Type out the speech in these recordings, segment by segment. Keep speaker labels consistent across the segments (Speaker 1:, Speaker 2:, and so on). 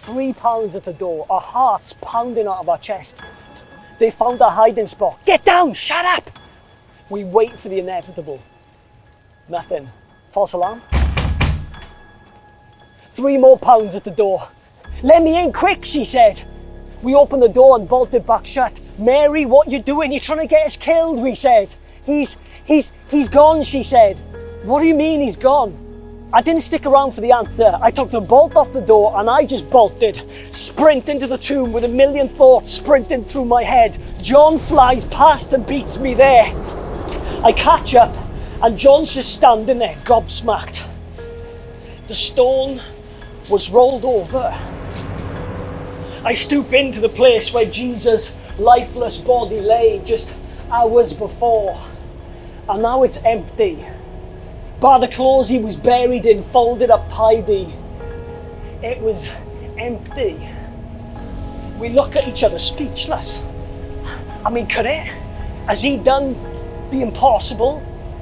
Speaker 1: £3 at the door, our hearts pounding out of our chest. They found our hiding spot. Get down, shut up! We wait for the inevitable. Nothing. False alarm. £3 more at the door. Let me in quick, she said. We opened the door and bolted back shut. Mary, what you doing? You're trying to get us killed, we said. He's gone, she said. What do you mean he's gone? I didn't stick around for the answer. I took the bolt off the door and I just bolted. Sprint into the tomb with a million thoughts sprinting through my head. John flies past and beats me there. I catch up and John's just standing there, gobsmacked. The stone was rolled over. I stoop into the place where Jesus' lifeless body lay just hours before. And now it's empty. Bar the clothes he was buried in, folded up tidy. It was empty. We look at each other speechless. I mean, could it? Has he done the impossible?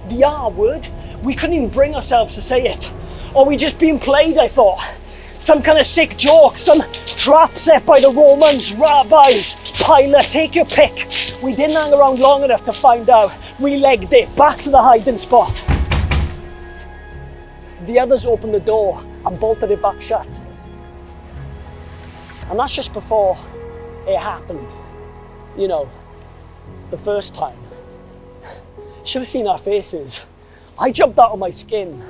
Speaker 1: The R word? We couldn't even bring ourselves to say it. Or we just being played, I thought. Some kind of sick joke, some trap set by the Romans, rabbis, Pilate, take your pick. We didn't hang around long enough to find out. We legged it back to the hiding spot. The others opened the door and bolted it back shut. And that's just before it happened. You know, the first time. Should have seen our faces. I jumped out of my skin.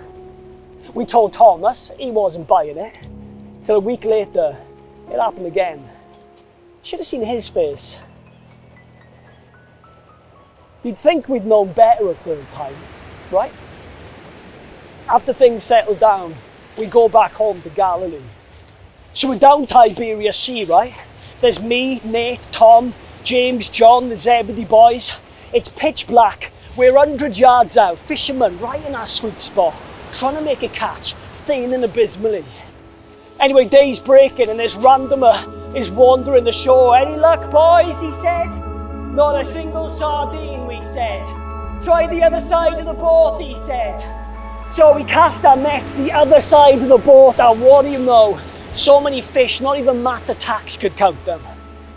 Speaker 1: We told Thomas, he wasn't buying it. Till a week later, it happened again. Should have seen his face. You'd think we'd known better a third time, right? After things settled down, we go back home to Galilee. So we're down Tiberias Sea, right? There's me, Nate, Tom, James, John, the Zebedee boys. It's pitch black. We're 100 yards out, fishermen right in our sweet spot, trying to make a catch, feigning abysmally. Anyway, day's breaking and this randomer is wandering the shore. Any luck, boys, he said. Not a single sardine, we said. Try the other side of the boat, he said. So we cast our nets the other side of the boat, and what do you know? So many fish, not even Matt the Tax could count them.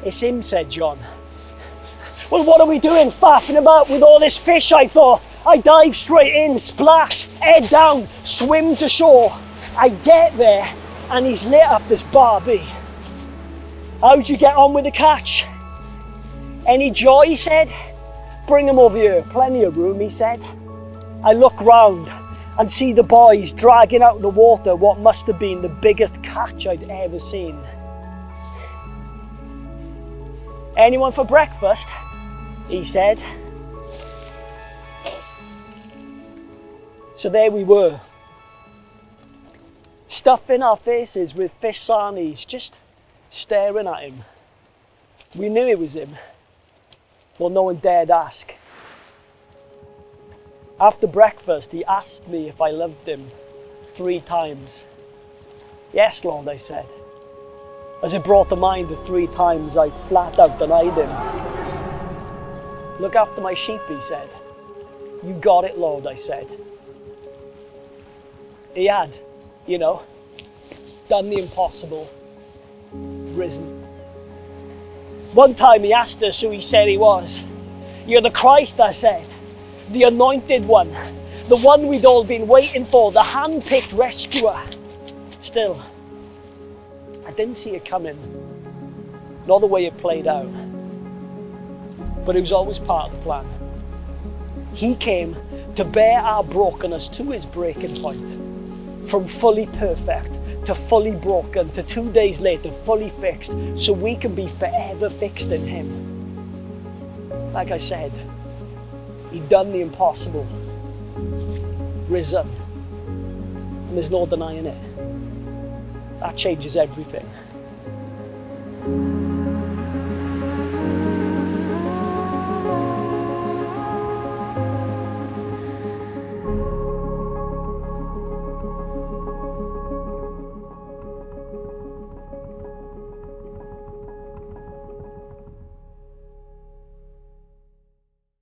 Speaker 1: It's him, said John. Well, what are we doing faffing about with all this fish, I thought. I dive straight in, splash, head down, swim to shore. I get there, and he's lit up this barbie. How'd you get on with the catch? Any joy, he said. Bring him over here, plenty of room, he said. I look round and see the boys dragging out of the water what must have been the biggest catch I'd ever seen. Anyone for breakfast? He said. So there we were, stuffing our faces with fish sarnies, just staring at him. We knew it was him, but no one dared ask. After breakfast, he asked me if I loved him 3 times. Yes, Lord, I said, as it brought to mind the 3 times I flat out denied him. Look after my sheep, he said. You got it, Lord, I said. He had, you know, done the impossible, risen. One time he asked us who he said he was. You're the Christ, I said. The anointed one. The one we'd all been waiting for. The hand-picked rescuer. Still, I didn't see it coming. Not the way it played out. But it was always part of the plan. He came to bear our brokenness to his breaking point. From fully perfect to fully broken to 2 days later fully fixed, so we can be forever fixed in him. Like I said, he'd done the impossible, risen, and there's no denying it. That changes everything.